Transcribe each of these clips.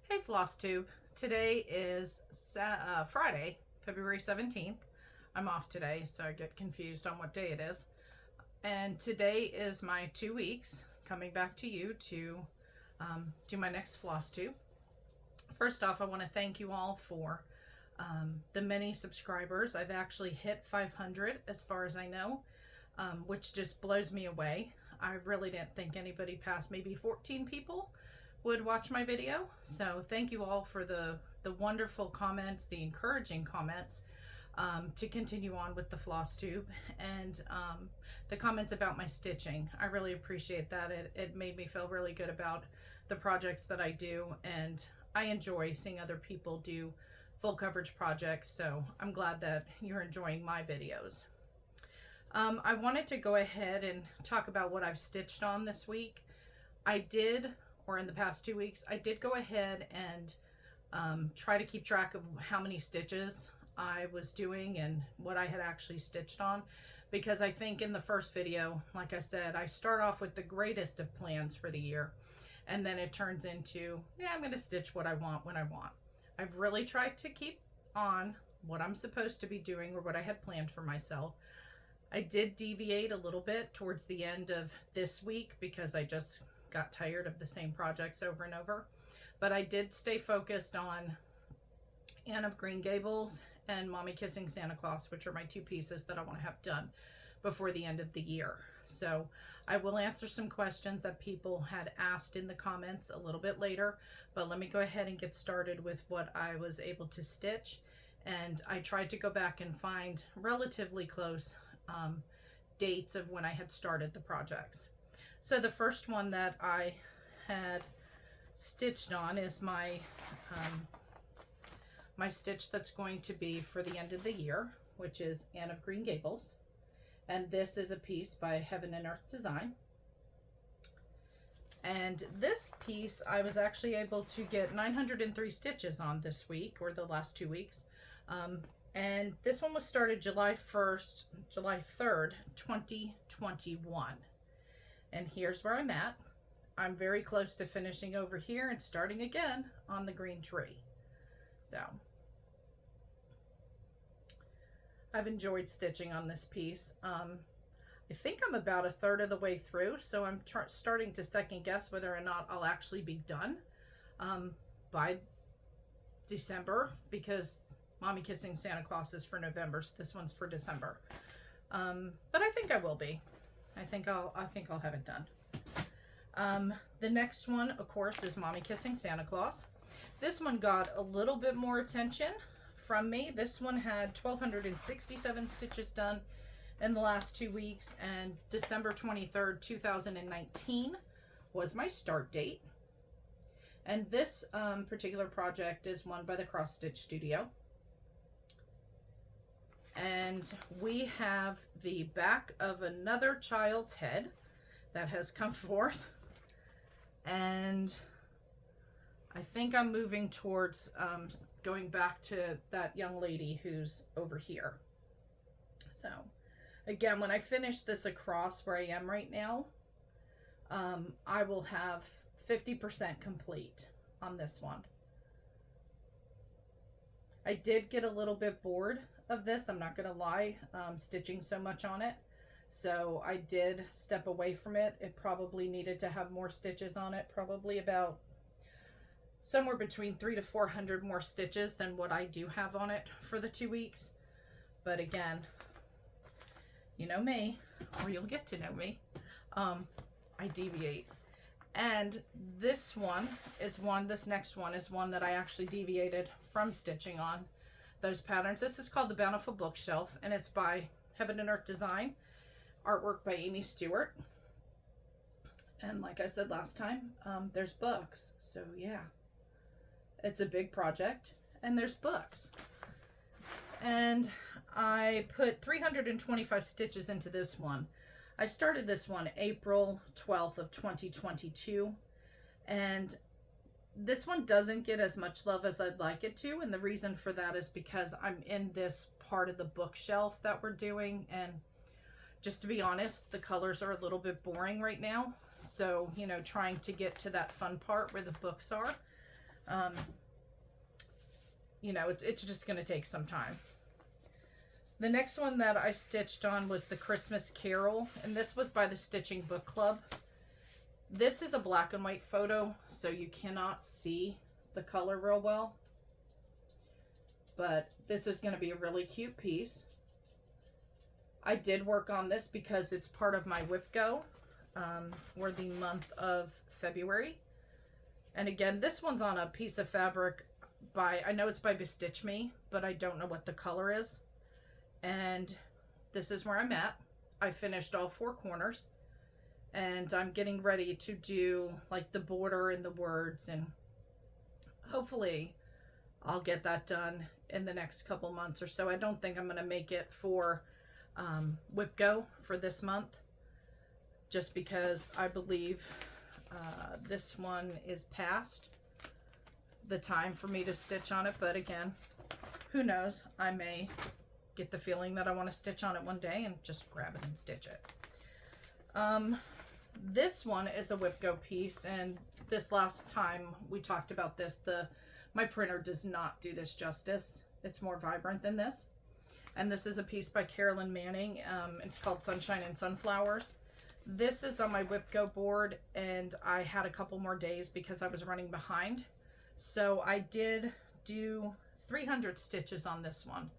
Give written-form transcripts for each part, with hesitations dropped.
Hey Flosstube, today is Friday, February 17th. I'm off today, so I get confused on what day it is. And today is my 2 weeks coming back to you to do my next Flosstube. First off, I want to thank you all for the many subscribers. I've actually hit 500 as far as I know, which just blows me away. I really didn't think anybody past maybe 14 people would watch my video. So thank you all for the wonderful comments, the encouraging comments, to continue on with the Flosstube, and the comments about my stitching. I really appreciate that. It made me feel really good about the projects that I do, and I enjoy seeing other people do full coverage projects, so I'm glad that you're enjoying my videos. I wanted to go ahead and talk about what I've stitched on this week. In the past 2 weeks, I did go ahead and try to keep track of how many stitches I was doing and what I had actually stitched on, because I think in the first video, like I said, I start off with the greatest of plans for the year, and then it turns into, yeah, I'm going to stitch what I want when I want. I've really tried to keep on what I'm supposed to be doing or what I had planned for myself. I did deviate a little bit towards the end of this week because I just got tired of the same projects over and over, but I did stay focused on Anne of Green Gables and Mommy Kissing Santa Claus, which are my two pieces that I want to have done before the end of the year. So I will answer some questions that people had asked in the comments a little bit later, but let me go ahead and get started with what I was able to stitch. And I tried to go back and find relatively close dates of when I had started the projects. So the first one that I had stitched on is my my stitch that's going to be for the end of the year, which is Anne of Green Gables. And this is a piece by Heaven and Earth Design. And this piece I was actually able to get 903 stitches on this week, or the last 2 weeks. And this one was started July 3rd, 2021. And here's where I'm at. I'm very close to finishing over here and starting again on the green tree. So I've enjoyed stitching on this piece. I think I'm about a third of the way through, so I'm starting to second guess whether or not I'll actually be done by December, because Mommy Kissing Santa Claus is for November, so this one's for December. But I think I will be. I think I'll have it done. The next one, of course, is Mommy Kissing Santa Claus. This one got a little bit more attention from me. This one had 1,267 stitches done in the last 2 weeks, and December 23rd, 2019 was my start date. And this particular project is one by the Cross Stitch Studio. And we have the back of another child's head that has come forth. And I think I'm moving towards going back to that young lady who's over here. So again, when I finish this across where I am right now, I will have 50% complete on this one. I did get a little bit bored of this, I'm not gonna lie, stitching so much on it, so I did step away from it. It probably needed to have more stitches on it, probably about somewhere between 300 to 400 more stitches than what I do have on it for the 2 weeks. But again, you know me, or you'll get to know me, I deviate. And this next one is one that I actually deviated from stitching on those patterns. This is called the Bountiful Bookshelf, and it's by Heaven and Earth Design, artwork by Amy Stewart. And like I said last time, there's books, so yeah, it's a big project and there's books. And I put 325 stitches into this one. I started this one April 12th of 2022, and this one doesn't get as much love as I'd like it to, and the reason for that is because I'm in this part of the bookshelf that we're doing, and just to be honest, the colors are a little bit boring right now. So, you know, trying to get to that fun part where the books are. You know, it's just going to take some time. The next one that I stitched on was the Christmas Carol, and this was by the Stitching Book Club. This is a black and white photo, so you cannot see the color real well. But this is going to be a really cute piece. I did work on this because it's part of my Whip Go for the month of February. And again, this one's on a piece of fabric by, I know it's by Bestitch Me, but I don't know what the color is. And this is where I'm at. I finished all 4 corners, and I'm getting ready to do like the border and the words, and hopefully I'll get that done in the next couple months or so. I don't think I'm going to make it for Whip Go for this month, just because I believe this one is past the time for me to stitch on it. But again, who knows, I may get the feeling that I want to stitch on it one day and just grab it and stitch it. This one is a Whip Go piece, and this last time we talked about this, my printer does not do this justice. It's more vibrant than this. And this is a piece by Carolyn Manning. It's called Sunshine and Sunflowers. This is on my Whip Go board, and I had a couple more days because I was running behind. So I did do 300 stitches on this one.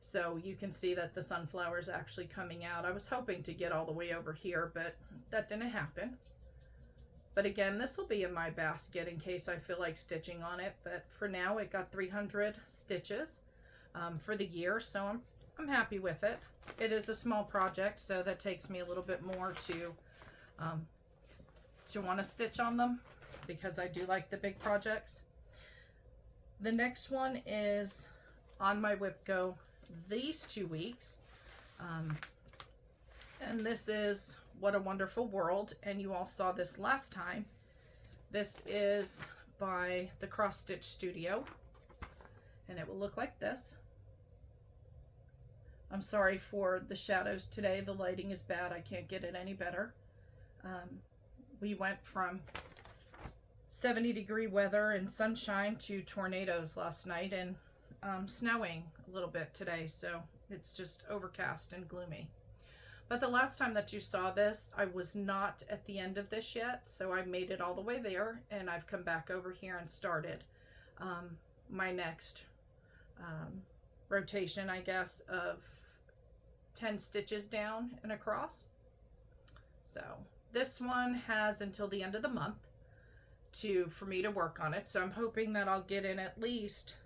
So you can see that the sunflower is actually coming out. I was hoping to get all the way over here, but that didn't happen. But again, this will be in my basket in case I feel like stitching on it. But for now, it got 300 stitches for the year, so I'm happy with it. It is a small project, so that takes me a little bit more to want to stitch on them, because I do like the big projects. The next one is on my Whip Go these 2 weeks, and this is What a Wonderful World, and you all saw this last time. This is by the Cross Stitch Studio, and it will look like this. I'm sorry for the shadows today. The lighting is bad. I can't get it any better. We went from 70-degree weather and sunshine to tornadoes last night, and snowing a little bit today, so it's just overcast and gloomy. But the last time that you saw this, I was not at the end of this yet, so I made it all the way there, and I've come back over here and started my next rotation, I guess, of 10 stitches down and across. So this one has until the end of the month for me to work on it, so I'm hoping that I'll get in at least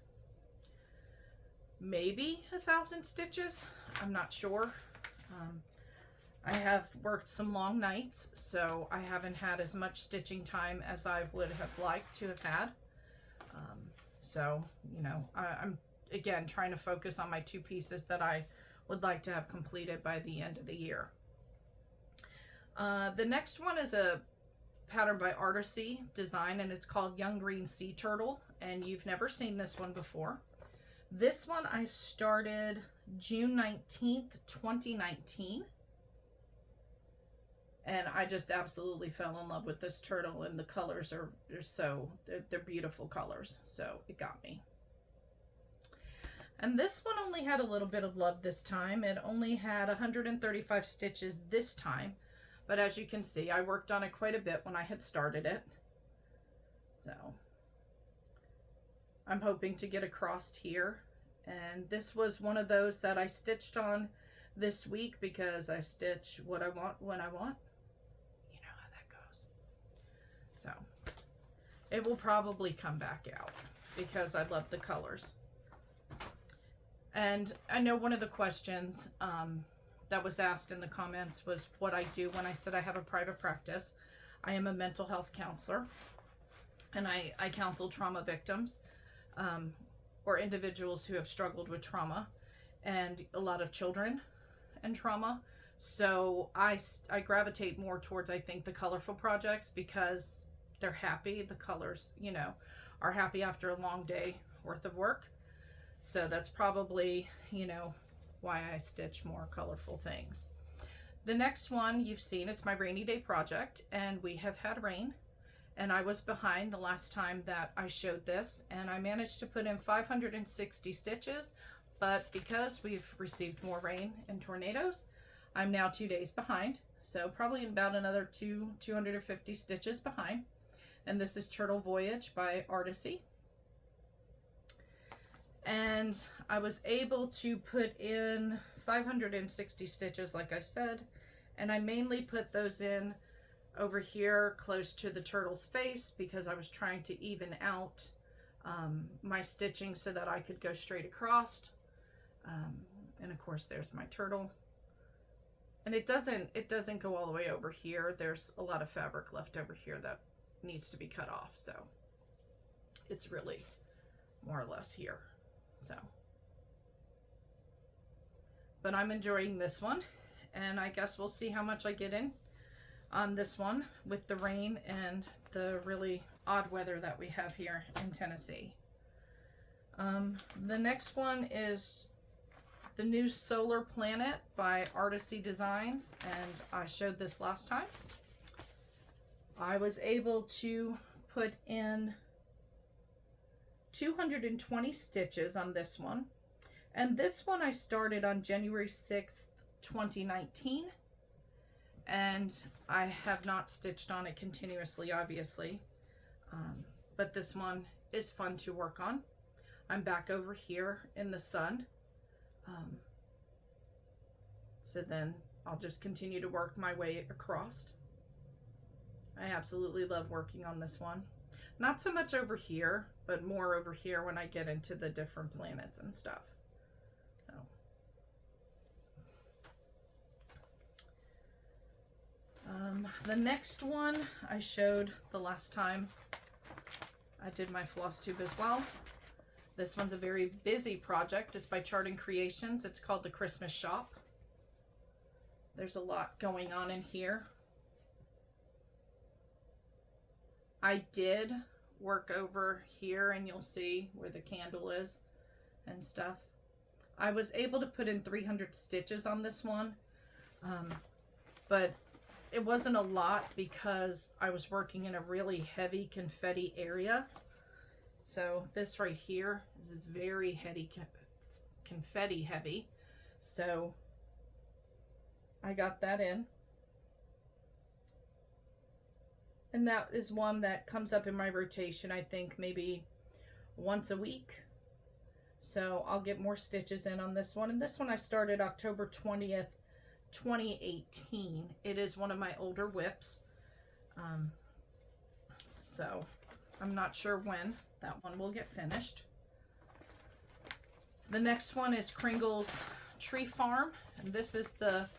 maybe 1,000 stitches. I'm not sure. I have worked some long nights, so I haven't had as much stitching time as I would have liked to have had. So, you know, I'm again trying to focus on my 2 pieces that I would like to have completed by the end of the year. The next one is a pattern by Artisy Design, and it's called Young Green Sea Turtle, and you've never seen this one before. This one I started June 19th, 2019. And I just absolutely fell in love with this turtle, and the colors they're beautiful colors. So it got me. And this one only had a little bit of love this time. It only had 135 stitches this time. But as you can see, I worked on it quite a bit when I had started it. So I'm hoping to get across here. And this was one of those that I stitched on this week because I stitch what I want when I want. You know how that goes. So it will probably come back out because I love the colors. And I know one of the questions that was asked in the comments was what I do when I said I have a private practice. I am a mental health counselor, and I counsel trauma victims or individuals who have struggled with trauma, and a lot of children and trauma. So I gravitate more towards, I think, the colorful projects because they're happy. The colors, you know, are happy after a long day worth of work. So that's probably, you know, why I stitch more colorful things. The next one you've seen, it's my rainy day project, and we have had rain, and I was behind the last time that I showed this, and I managed to put in 560 stitches, but because we've received more rain and tornadoes, I'm now 2 days behind, so probably about another 250 stitches behind. And this is Turtle Voyage by Artisy. And I was able to put in 560 stitches, like I said, and I mainly put those in over here close to the turtle's face because I was trying to even out my stitching so that I could go straight across. And of course there's my turtle. And it doesn't go all the way over here. There's a lot of fabric left over here that needs to be cut off, so it's really more or less here. So, but I'm enjoying this one, and I guess we'll see how much I get in on this one with the rain and the really odd weather that we have here in Tennessee. The next one is the new Solar Planet by Artisy Designs, and I showed this last time. I was able to put in 220 stitches on this one, and this one I started on January 6th, 2019, and I have not stitched on it continuously, obviously, but this one is fun to work on. I'm back over here in the sun, so then I'll just continue to work my way across. I absolutely love working on this one. Not so much over here, but more over here when I get into the different planets and stuff. So. The next one I showed the last time I did my Flosstube as well. This one's a very busy project. It's by Charting Creations. It's called The Christmas Shop. There's a lot going on in here. I did work over here, and you'll see where the candle is and stuff. I was able to put in 300 stitches on this one, but it wasn't a lot because I was working in a really heavy confetti area. So this right here is very heavy, confetti heavy. So I got that in. And that is one that comes up in my rotation, I think maybe once a week. So I'll get more stitches in on this one. And this one I started October 20th, 2018. It is one of my older whips. So I'm not sure when that one will get finished. The next one is Kringle's Tree Farm. And this is the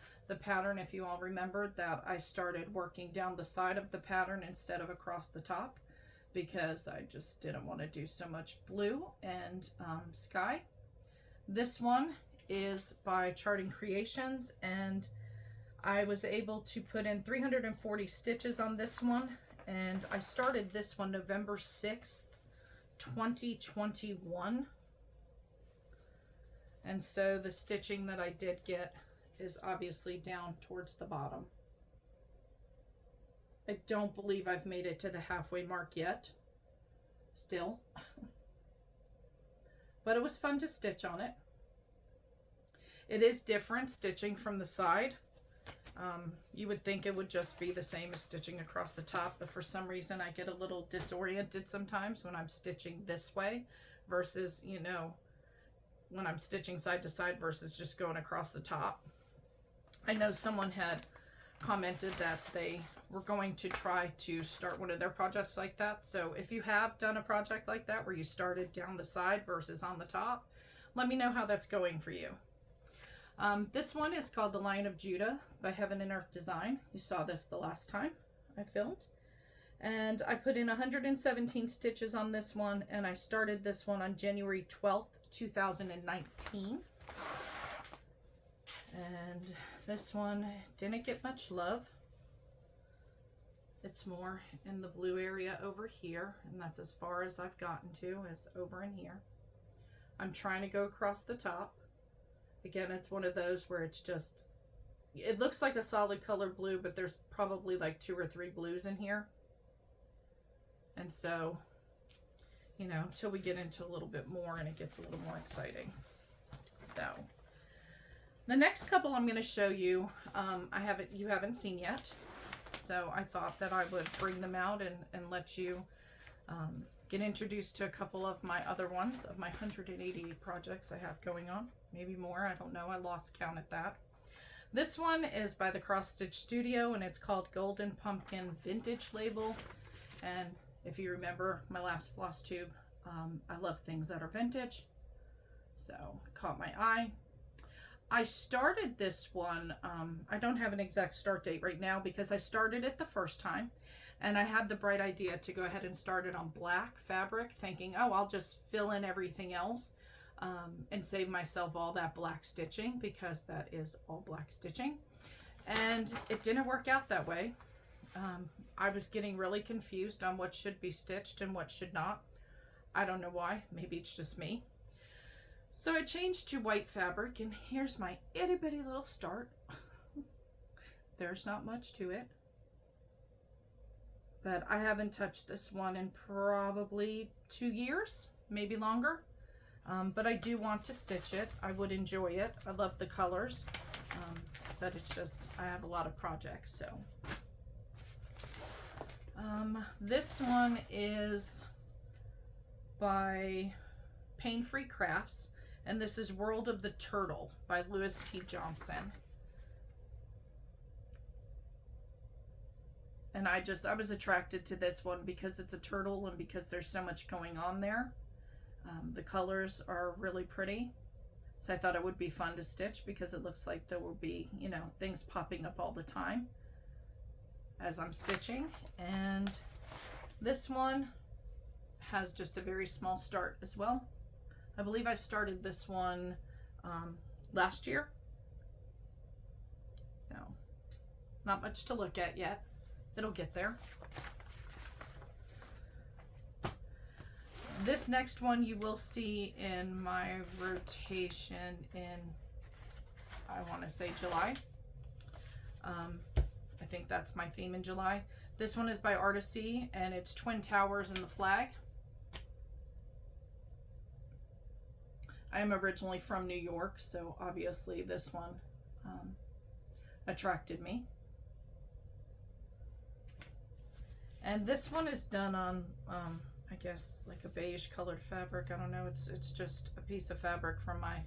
pattern, if you all remembered, that I started working down the side of the pattern instead of across the top because I just didn't want to do so much blue and sky. This one is by Charting Creations, and I was able to put in 340 stitches on this one, and I started this one November 6th, 2021. And so the stitching that I did get is obviously down towards the bottom. I don't believe I've made it to the halfway mark yet, still. But it was fun to stitch on it. It is different stitching from the side. You would think it would just be the same as stitching across the top, but for some reason I get a little disoriented sometimes when I'm stitching this way versus, you know, when I'm stitching side to side versus just going across the top. I know someone had commented that they were going to try to start one of their projects like that. So if you have done a project like that where you started down the side versus on the top, let me know how that's going for you. This one is called The Lion of Judah by Heaven and Earth Design. You saw this the last time I filmed. And I put in 117 stitches on this one, and I started this one on January 12th, 2019. And this one didn't get much love. It's more in the blue area over here, and that's as far as I've gotten to, is over in here. I'm trying to go across the top. Again, it's one of those where it's just, it looks like a solid color blue, but there's probably like 2 or 3 blues in here. And so, you know, until we get into a little bit more and it gets a little more exciting. So the next couple I'm going to show you, you haven't seen yet. So I thought that I would bring them out and let you get introduced to a couple of my other ones, of my 188 projects I have going on. Maybe more, I don't know, I lost count at that. This one is by the Cross Stitch Studio, and it's called Golden Pumpkin Vintage Label. And if you remember my last Flosstube, I love things that are vintage, so it caught my eye. I started this one, I don't have an exact start date right now because I started it the first time, and I had the bright idea to go ahead and start it on black fabric, thinking, oh, I'll just fill in everything else and save myself all that black stitching, because that is all black stitching. And it didn't work out that way. I was getting really confused on what should be stitched and what should not. I don't know why, maybe it's just me. So I changed to white fabric, and here's my itty bitty little start. There's not much to it, but I haven't touched this one in probably 2 years, maybe longer. But I do want to stitch it. I would enjoy it. I love the colors, but it's just, I have a lot of projects. So this one is by Pain Free Crafts, and this is World of the Turtle by Louis T. Johnson. And I was attracted to this one because it's a turtle and because there's so much going on there. The colors are really pretty, so I thought it would be fun to stitch because it looks like there will be, you know, things popping up all the time as I'm stitching. And this one has just a very small start as well. I believe I started this one last year, so not much to look at yet. It'll get there. This next one you will see in my rotation in, I want to say July. I think that's my theme in July. This one is by Artisy, and it's Twin Towers and the Flag. I am originally from New York, so obviously this one attracted me. And this one is done on, I guess, like a beige colored fabric. I don't know, it's just a piece of fabric from my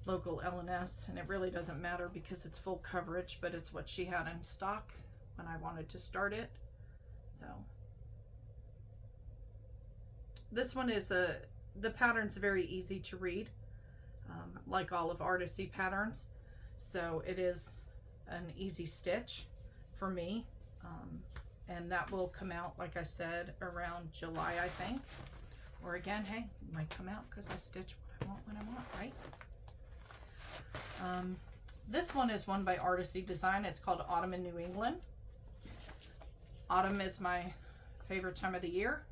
local L&S, and it really doesn't matter because it's full coverage, but it's what she had in stock when I wanted to start it. So this one is the pattern's very easy to read, like all of Artisy patterns, so it is an easy stitch for me. And that will come out, like I said, around July, I think. Or again, hey, it might come out because I stitch what I want when I want, right? This one is one by Artisy Design. It's called Autumn in New England. Autumn is my favorite time of the year.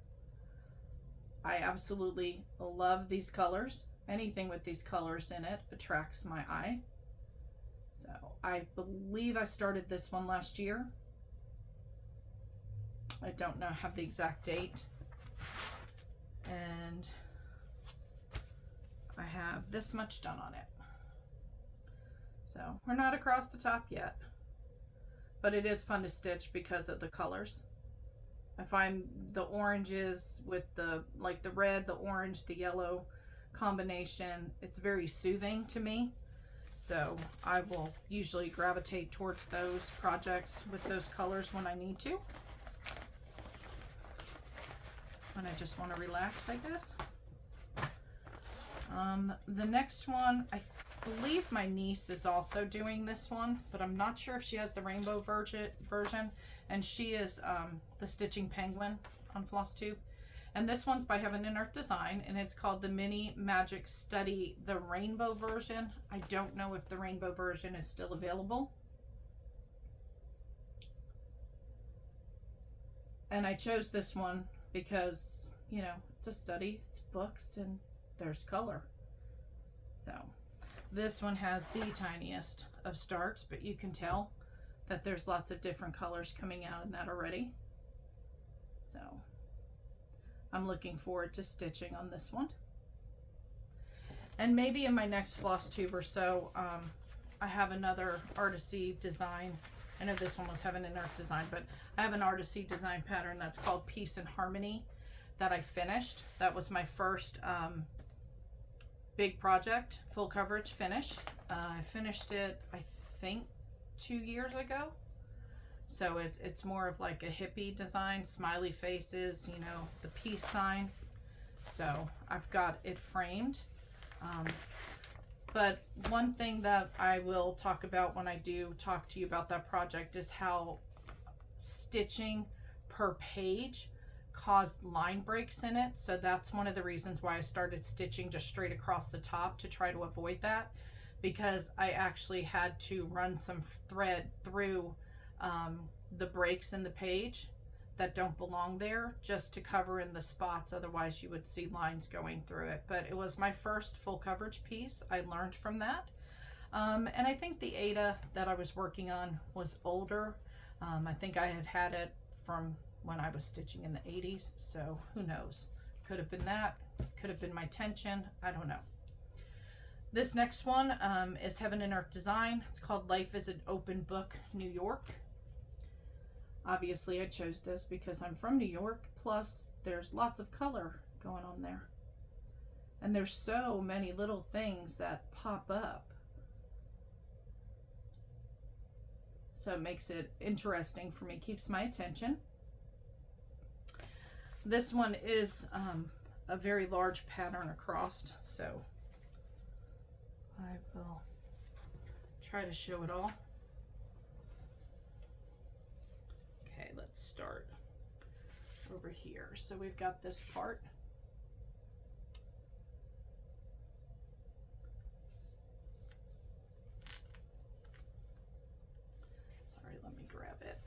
I absolutely love these colors. Anything with these colors in it attracts my eye. So I believe I started this one last year. I don't know, have the exact date. And I have this much done on it. So we're not across the top yet, but it is fun to stitch because of the colors. I find the oranges with the, like the red, the orange, the yellow combination, it's very soothing to me. So I will usually gravitate towards those projects with those colors when I need to. When I just want to relax, I guess. The next one, I believe my niece is also doing this one, but I'm not sure if she has the rainbow version, and she is the Stitching Penguin on Flosstube. And this one's by Heaven and Earth Design, and it's called the Mini Magic Study, the rainbow version. I don't know if the rainbow version is still available. And I chose this one because, you know, it's a study, it's books, and there's color. So this one has the tiniest of starts, but you can tell that there's lots of different colors coming out in that already. So I'm looking forward to stitching on this one. And maybe in my next floss tube or so, I have another artisty design. I know this one was having an art design, but I have an artisty design pattern that's called Peace and Harmony that I finished. That was my first big project, full coverage finish. I finished it, I think, 2 years ago. So it's more of like a hippie design, smiley faces, you know, the peace sign. So I've got it framed. But one thing that I will talk about when I do talk to you about that project is how stitching per page caused line breaks in it. So that's one of the reasons why I started stitching just straight across the top, to try to avoid that, because I actually had to run some thread through the breaks in the page that don't belong there, just to cover in the spots. Otherwise you would see lines going through it. But it was my first full coverage piece. I learned from that. And I think the Ada that I was working on was older. I think I had it from when I was stitching in the 80s. So who knows? Could have been that. Could have been my tension. I don't know. This next one is Heaven and Earth Design. It's called Life is an Open Book, New York. Obviously I chose this because I'm from New York, plus there's lots of color going on there. And there's so many little things that pop up. So it makes it interesting for me, keeps my attention. This one is a very large pattern across, so I will try to show it all. Okay, let's start over here. So we've got this part. Sorry, let me grab it.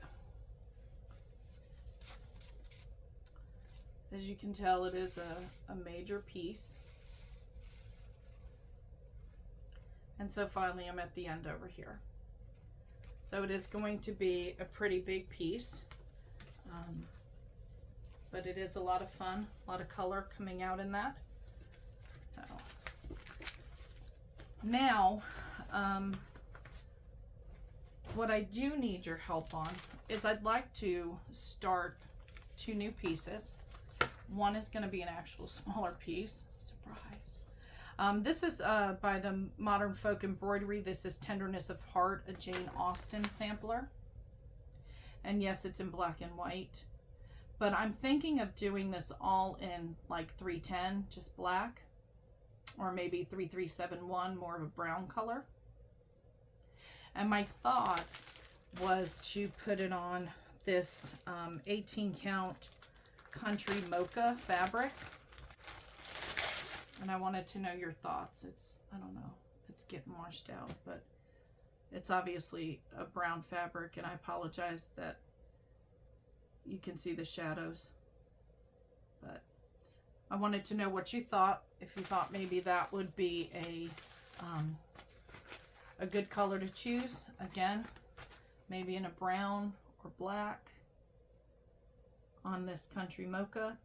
As you can tell, it is a major piece. And so finally I'm at the end over here. So it is going to be a pretty big piece, but it is a lot of fun, a lot of color coming out in that. So now, what I do need your help on is I'd like to start 2 new pieces. One is going to be an actual smaller piece. Surprise. This is by the Modern Folk Embroidery. This is Tenderness of Heart, a Jane Austen sampler. And yes, it's in black and white. But I'm thinking of doing this all in like 310, just black. Or maybe 3371, more of a brown color. And my thought was to put it on this 18 count Country Mocha fabric. And I wanted to know your thoughts. I don't know, it's getting washed out, but it's obviously a brown fabric, and I apologize that you can see the shadows. But I wanted to know what you thought, if you thought maybe that would be a good color to choose. Again, maybe in a brown or black on this Country Mocha.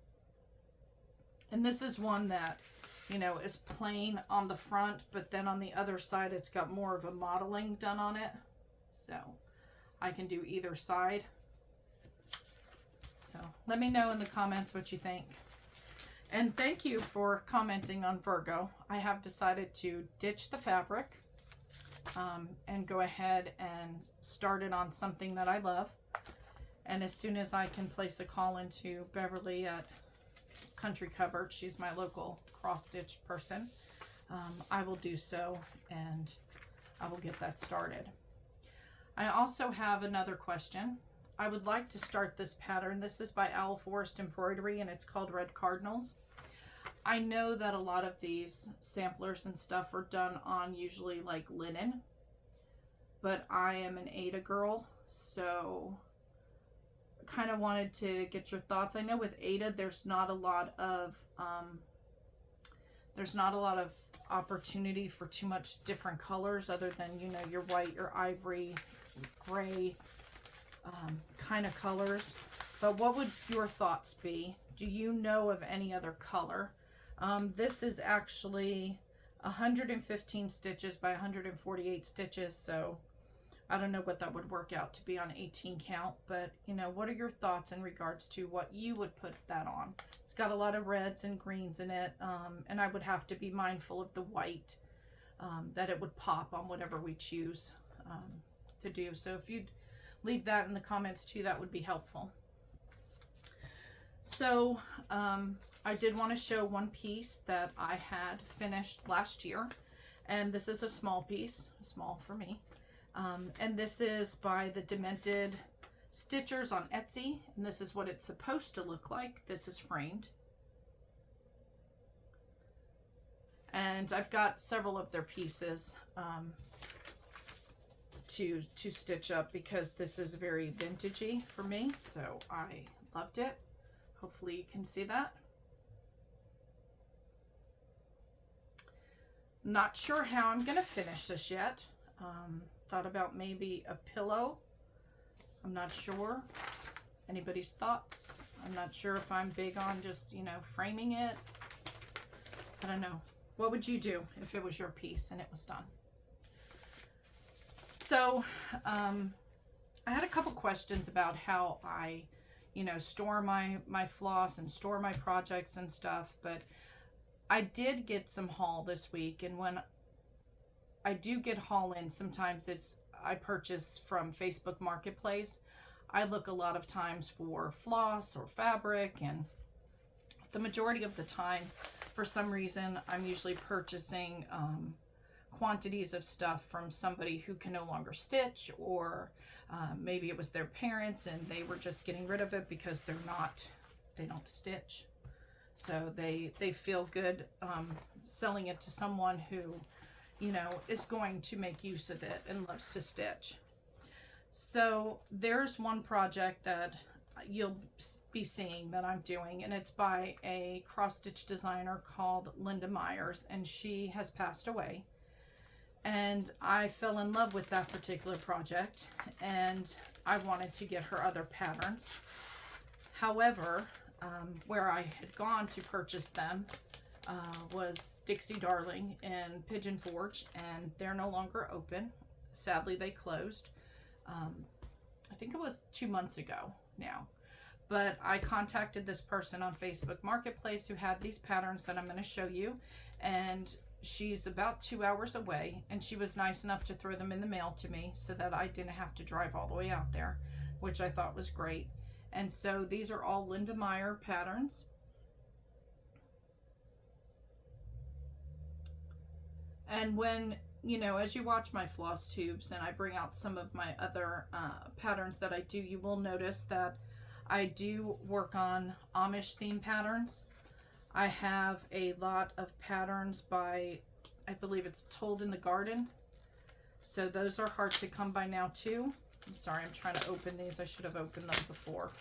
And this is one that, you know, is plain on the front, but then on the other side it's got more of a modeling done on it. So I can do either side. So let me know in the comments what you think. And thank you for commenting on Virgo. I have decided to ditch the fabric and go ahead and start it on something that I love. And as soon as I can place a call into Beverly at Country Cupboard, she's my local cross stitch person, I will do so, and I will get that started. I also have another question. I would like to start this pattern. This is by Owl Forest Embroidery, and it's called Red Cardinals. I know that a lot of these samplers and stuff are done on usually like linen, but I am an Ada girl, so kind of wanted to get your thoughts. I know with Ada there's not a lot of opportunity for too much different colors other than, you know, your white, your ivory, gray kind of colors. But what would your thoughts be Do you know of any other color? This is actually 115 stitches by 148 stitches, so I don't know what that would work out to be on 18 count, but you know, what are your thoughts in regards to what you would put that on? It's got a lot of reds and greens in it, and I would have to be mindful of the white, that it would pop on whatever we choose to do. So if you'd leave that in the comments too, that would be helpful. So I did want to show one piece that I had finished last year, and this is a small piece, small for me. And this is by the Demented Stitchers on Etsy, and this is what it's supposed to look like. This is framed. And I've got several of their pieces to stitch up because this is very vintagey for me, so I loved it. Hopefully you can see that. Not sure how I'm gonna finish this yet. Thought about maybe a pillow. I'm not sure. Anybody's thoughts? I'm not sure if I'm big on just, you know, framing it. I don't know. What would you do if it was your piece and it was done? So I had a couple questions about how I, you know, store my floss and store my projects and stuff, but I did get some haul this week, and when I do get haul in, sometimes I purchase from Facebook Marketplace. I look a lot of times for floss or fabric, and the majority of the time, for some reason, I'm usually purchasing quantities of stuff from somebody who can no longer stitch, or maybe it was their parents and they were just getting rid of it because they don't stitch. So they feel good selling it to someone who, you know, is going to make use of it and loves to stitch. So there's one project that you'll be seeing that I'm doing, and it's by a cross-stitch designer called Linda Myers, and she has passed away. And I fell in love with that particular project, and I wanted to get her other patterns. However, where I had gone to purchase them was Dixie Darling in Pigeon Forge, and they're no longer open. Sadly, they closed. I think it was 2 months ago now. But I contacted this person on Facebook Marketplace who had these patterns that I'm going to show you, and she's about 2 hours away, and she was nice enough to throw them in the mail to me so that I didn't have to drive all the way out there, which I thought was great. And so these are all Linda Meyer patterns. And when, you know, as you watch my floss tubes and I bring out some of my other patterns that I do, you will notice that I do work on Amish theme patterns. I have a lot of patterns by, I believe it's Told in the Garden. So those are hard to come by now too. I'm sorry, I'm trying to open these. I should have opened them before.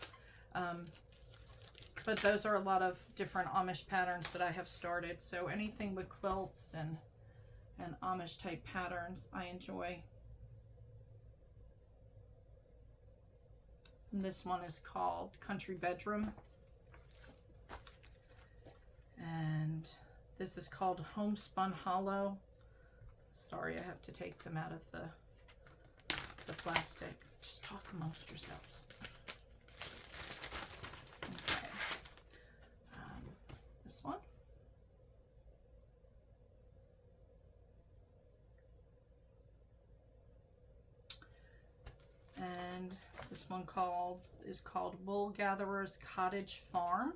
But those are a lot of different Amish patterns that I have started. So anything with quilts and Amish type patterns I enjoy. And this one is called Country Bedroom. And this is called Homespun Hollow. Sorry, I have to take them out of the plastic. Just talk amongst yourselves. Okay. This one. And this one is called Wool Gatherer's Cottage Farm.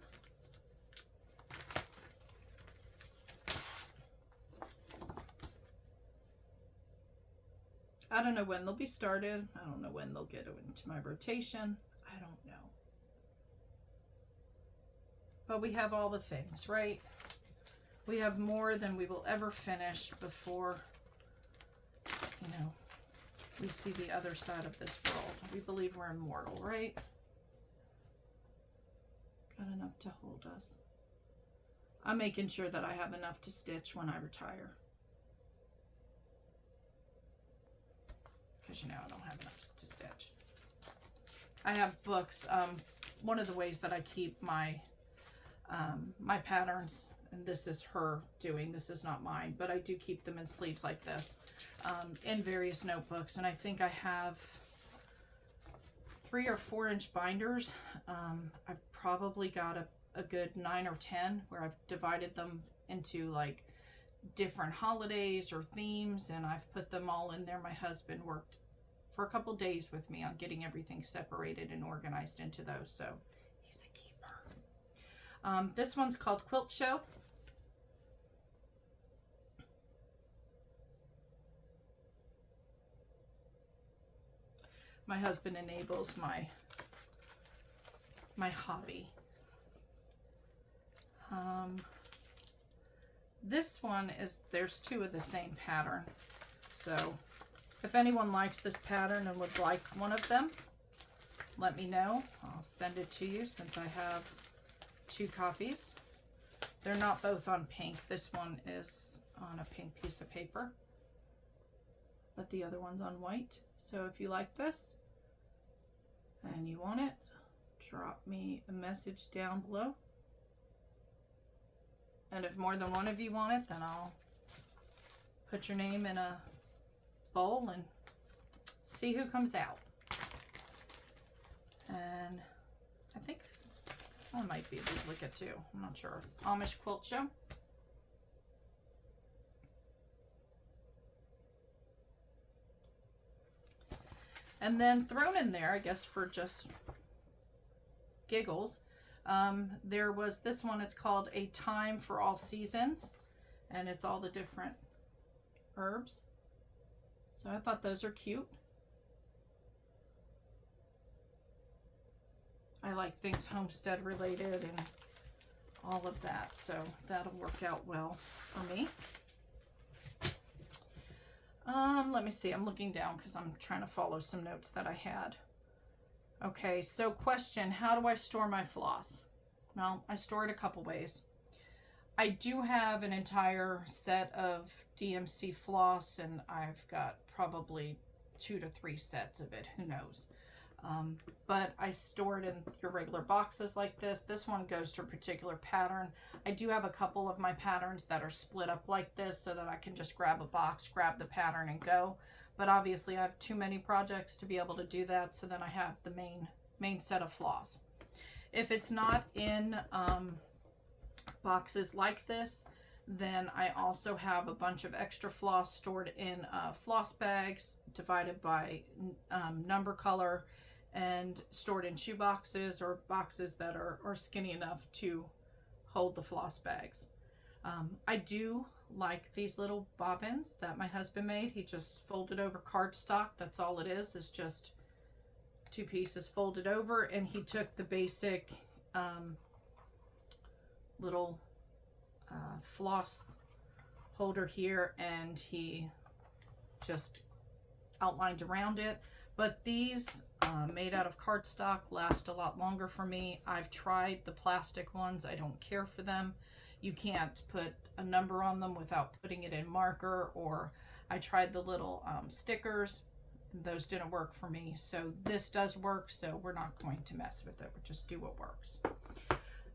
I don't know when they'll be started. I don't know when they'll get into my rotation. I don't know. But we have all the things, right? We have more than we will ever finish before, you know, we see the other side of this world. We believe we're immortal, right? Got enough to hold us. I'm making sure that I have enough to stitch when I retire. Because, you know, I don't have enough to stitch. I have books. One of the ways that I keep my my patterns, and this is her doing, this is not mine, but I do keep them in sleeves like this, in various notebooks. And I think I have 3 or 4 inch binders. I've probably got a good 9 or 10 where I've divided them into like different holidays or themes, and I've put them all in there. My husband worked for a couple days with me on getting everything separated and organized into those, so he's a keeper. This one's called Quilt Show. My husband enables my hobby. This one is, there's 2 of the same pattern. So if anyone likes this pattern and would like one of them, let me know. I'll send it to you since I have 2 copies. They're not both on pink. This one is on a pink piece of paper, but the other one's on white. So if you like this and you want it, drop me a message down below. And if more than one of you want it, then I'll put your name in a bowl and see who comes out. And I think this one might be a duplicate too. I'm not sure. Amish Quilt Show. And then thrown in there, I guess for just giggles, there was this one. It's called A Time for All Seasons, and it's all the different herbs. So I thought those are cute. I like things homestead related and all of that, so that'll work out well for me. Let me see, I'm looking down because I'm trying to follow some notes that I had. Okay, so question, how do I store my floss? Well, I store it a couple ways. I do have an entire set of DMC floss, and I've got probably 2 to 3 sets of it, who knows. But I store it in your regular boxes like this. This one goes to a particular pattern. I do have a couple of my patterns that are split up like this so that I can just grab a box, grab the pattern and go. But obviously I have too many projects to be able to do that, so then I have the main set of floss. If it's not in boxes like this, then I also have a bunch of extra floss stored in floss bags divided by number color and stored in shoe boxes or boxes that are skinny enough to hold the floss bags. I do like these little bobbins that my husband made. He just folded over cardstock. That's all it is just 2 pieces folded over, and he took the basic little floss holder here and he just outlined around it. But these made out of cardstock last a lot longer for me. I've tried the plastic ones. I don't care for them. You can't put a number on them without putting it in marker, or I tried the little stickers. Those didn't work for me. So this does work, so we're not going to mess with it. We'll just do what works.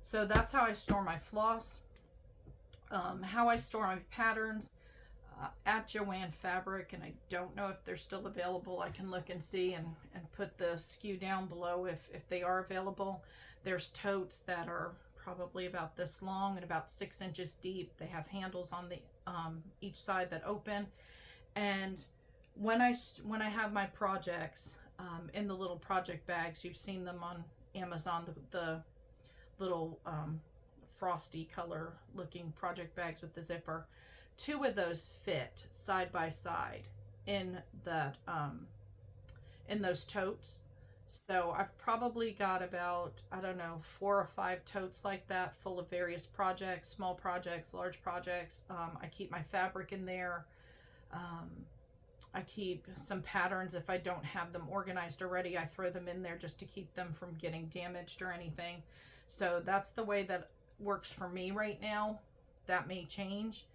So that's how I store my floss. How I store my patterns, at Joann Fabric, and I don't know if they're still available. I can look and see and put the SKU down below if they are available. There's totes that are probably about this long and about 6 inches deep. They have handles on the each side that open. And when I have my projects in the little project bags, you've seen them on Amazon, the little frosty color looking project bags with the zipper. 2 of those fit side by side in that in those totes. So I've probably got about, I don't know, 4 or 5 totes like that full of various projects, small projects, large projects. I keep my fabric in there. I keep some patterns. If I don't have them organized already, I throw them in there just to keep them from getting damaged or anything. So that's the way that works for me right now. That may change.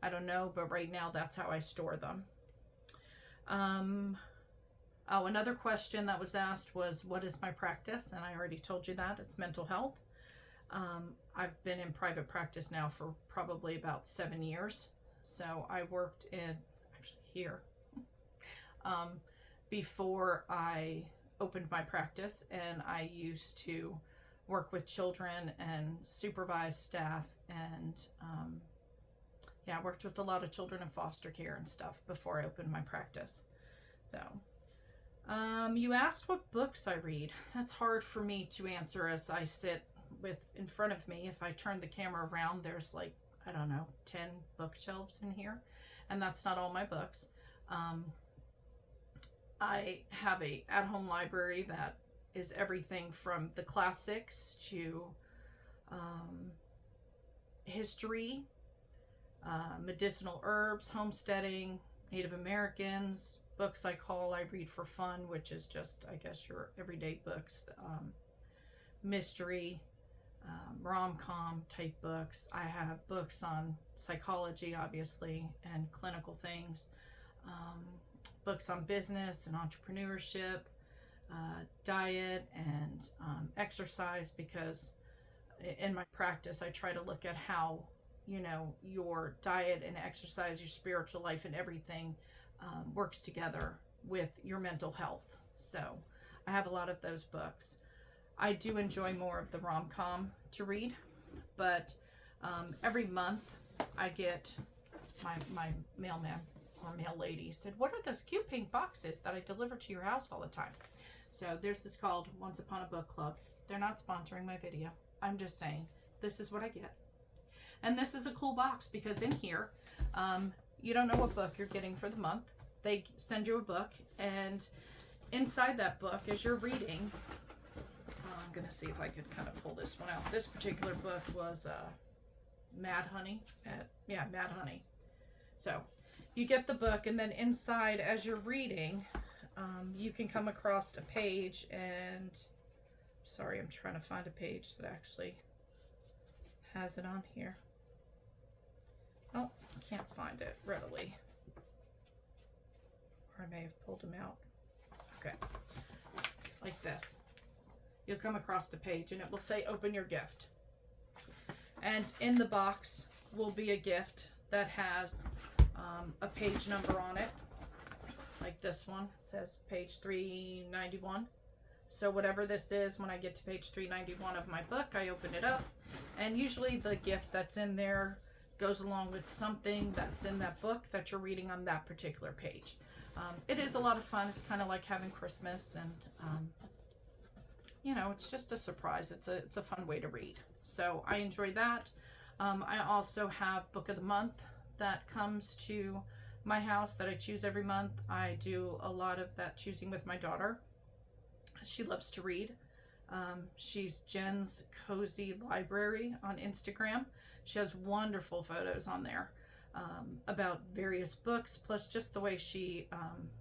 I don't know, but right now that's how I store them. Oh, another question that was asked was, what is my practice? And I already told you that. It's mental health. I've been in private practice now for probably about 7 years. So I worked in, actually here, before I opened my practice, and I used to work with children and supervise staff, and yeah, I worked with a lot of children in foster care and stuff before I opened my practice. So you asked what books I read. That's hard for me to answer as I sit with in front of me. If I turn the camera around, there's like, I don't know, 10 bookshelves in here, and that's not all my books. I have a at-home library that is everything from the classics to history, medicinal herbs, homesteading, Native Americans, books I read for fun, which is just, I guess, your everyday books, mystery, rom-com type books. I have books on psychology, obviously, and clinical things, books on business and entrepreneurship, diet and exercise, because in my practice I try to look at how, you know, your diet and exercise, your spiritual life, and everything works together with your mental health. So I have a lot of those books. I do enjoy more of the rom-com to read, but every month I get my mailman or mail lady said, "What are those cute pink boxes that I deliver to your house all the time?" So there's this called Once Upon a Book Club. They're not sponsoring my video. I'm just saying, this is what I get. And this is a cool box because in here, you don't know what book you're getting for the month. They send you a book, and inside that book, as you're reading, I'm going to see if I could kind of pull this one out. This particular book was Mad Honey. Yeah, Mad Honey. So you get the book, and then inside, as you're reading, you can come across a page, and sorry, I'm trying to find a page that actually has it on here. Oh, I can't find it readily. Or I may have pulled them out. Okay. Like this. You'll come across the page, and it will say, "Open your gift." And in the box will be a gift that has a page number on it. Like this one. It says page 391. So whatever this is, when I get to page 391 of my book, I open it up. And usually the gift that's in there goes along with something that's in that book that you're reading on that particular page. It is a lot of fun. It's kind of like having Christmas, and you know, it's just a surprise. It's a fun way to read. So I enjoy that. I also have Book of the Month that comes to my house that I choose every month. I do a lot of that choosing with my daughter. She loves to read. She's Jen's Cozy Library on Instagram. She has wonderful photos on there about various books, plus just the way she,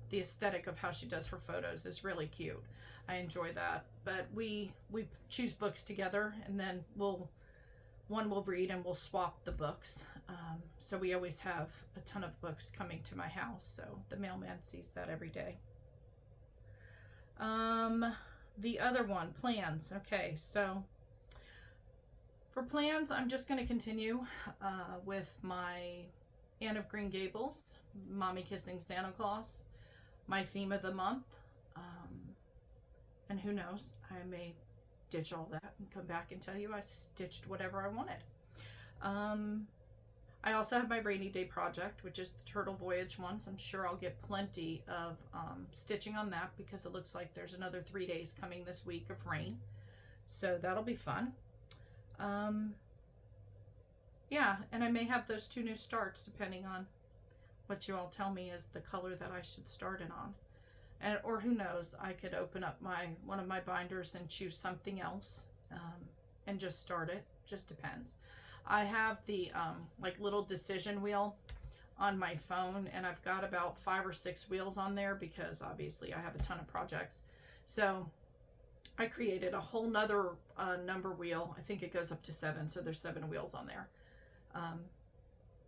the aesthetic of how she does her photos is really cute. I enjoy that. But we choose books together, and then one will read and we'll swap the books. So we always have a ton of books coming to my house, so the mailman sees that every day. The other one, plans. Okay, so for plans, I'm just going to continue with my Anne of Green Gables, Mommy Kissing Santa Claus, my theme of the month. And who knows, I may ditch all that and come back and tell you I stitched whatever I wanted. I also have my rainy day project, which is the Turtle Voyage ones. I'm sure I'll get plenty of stitching on that because it looks like there's another 3 days coming this week of rain. So that'll be fun. Yeah, and I may have those 2 new starts depending on what you all tell me is the color that I should start it on. Or who knows, I could open up one of my binders and choose something else and just start it. Just depends. I have the like little decision wheel on my phone, and I've got about 5 or 6 wheels on there because obviously I have a ton of projects. So I created a whole nother number wheel. I think it goes up to 7, so there's 7 wheels on there.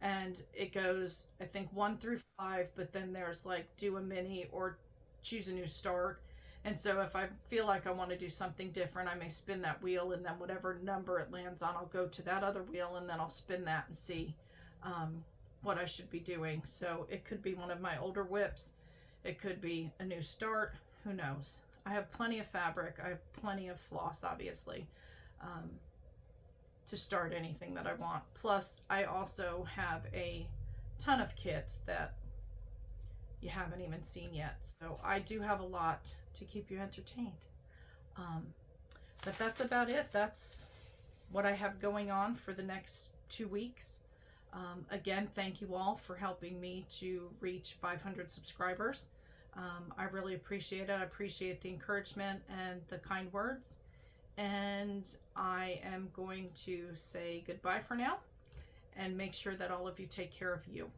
And it goes, I think, 1 through 5, but then there's like do a mini or choose a new start. And so if I feel like I want to do something different, I may spin that wheel, and then whatever number it lands on, I'll go to that other wheel, and then I'll spin that and see what I should be doing. So it could be one of my older whips. It could be a new start. Who knows? I have plenty of fabric. I have plenty of floss, obviously, to start anything that I want. Plus, I also have a ton of kits that you haven't even seen yet. So I do have a lot to keep you entertained. But that's about it. That's what I have going on for the next 2 weeks. Again, thank you all for helping me to reach 500 subscribers. I really appreciate it. I appreciate the encouragement and the kind words. And I am going to say goodbye for now and make sure that all of you take care of you.